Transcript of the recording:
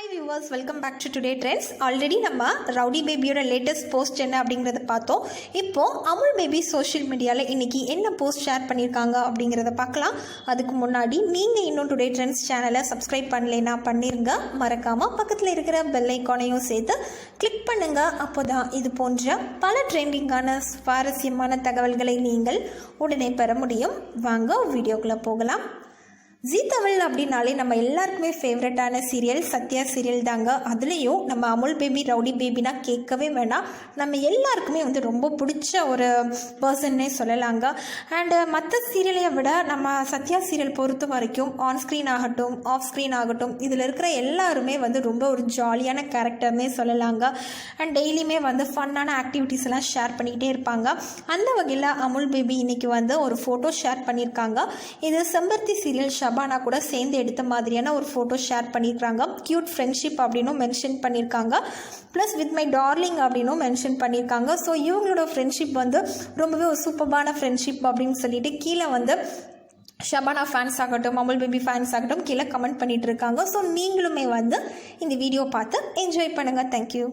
Hi viewers, welcome back to today trends. Already நம்ம rowdy பேபியோட latest post என்ன அப்படிங்கிறத பார்த்தோம். இப்போது அமுல் பேபி சோஷியல் மீடியாவில் இன்றைக்கி என்ன போஸ்ட் ஷேர் பண்ணியிருக்காங்க அப்படிங்கிறத பார்க்கலாம். அதுக்கு முன்னாடி நீங்கள் இன்னும் டுடே ட்ரெண்ட்ஸ் சேனலை சப்ஸ்கிரைப் பண்ணலைன்னா பண்ணிருங்க. மறக்காமல் பக்கத்தில் இருக்கிற பெல் ஐக்கானையும் சேர்த்து கிளிக் பண்ணுங்கள். அப்போ தான் இது போன்ற பல ட்ரெண்டிங்கான சுவாரஸ்யமான தகவல்களை நீங்கள் உடனே பெற முடியும். வாங்க வீடியோக்குள்ளே போகலாம். ஜீ தமிழ் அப்படின்னாலே நம்ம எல்லாருக்குமே ஃபேவரட்டான சீரியல் சத்யா சீரியல் தாங்க. அதுலேயும் நம்ம அமுல் பேபி ரவுடி பேபினா கேட்கவே வேணாம். நம்ம எல்லாருக்குமே ரொம்ப பிடிச்ச ஒரு பர்சன்னே சொல்லலாங்க. அண்டு மற்ற சீரியலை விட நம்ம சத்யா சீரியல் பொறுத்த வரைக்கும் ஆன் ஸ்க்ரீன் ஆகட்டும் ஆஃப் ஸ்க்ரீன் ஆகட்டும் இதில் இருக்கிற எல்லாருமே ரொம்ப ஒரு ஜாலியான கேரக்டர்னே சொல்லலாங்க. அண்ட் டெய்லியுமே ஃபன்னான ஆக்டிவிட்டீஸ் எல்லாம் ஷேர் பண்ணிக்கிட்டே இருப்பாங்க. அந்த வகையில் அமுல் பேபி இன்றைக்கி ஒரு ஃபோட்டோ ஷேர் பண்ணியிருக்காங்க. இது செம்பருத்தி சீரியல் ஷபானா கூட சேர்ந்து எடுத்த மாதிரியான ஒரு ஃபோட்டோ ஷேர் பண்ணியிருக்காங்க. க்யூட் ஃப்ரெண்ட்ஷிப் அப்படின்னும் மென்ஷன் பண்ணியிருக்காங்க. ப்ளஸ் வித் மை டார்லிங் அப்படின்னும் மென்ஷன் பண்ணியிருக்காங்க. ஸோ இவங்களோட ஃப்ரெண்ட்ஷிப் ரொம்பவே ஒரு சூப்பர்பான ஃப்ரெண்ட்ஷிப் அப்படின்னு சொல்லிட்டு கீழே ஷபானா ஃபேன்ஸ் ஆகட்டும் அமுல் பேபி ஃபேன்ஸ் ஆகட்டும் கீழே கமெண்ட் பண்ணிகிட்டு இருக்காங்க. ஸோ நீங்களுமே இந்த வீடியோ பார்த்து என்ஜாய் பண்ணுங்கள். தேங்க்யூ.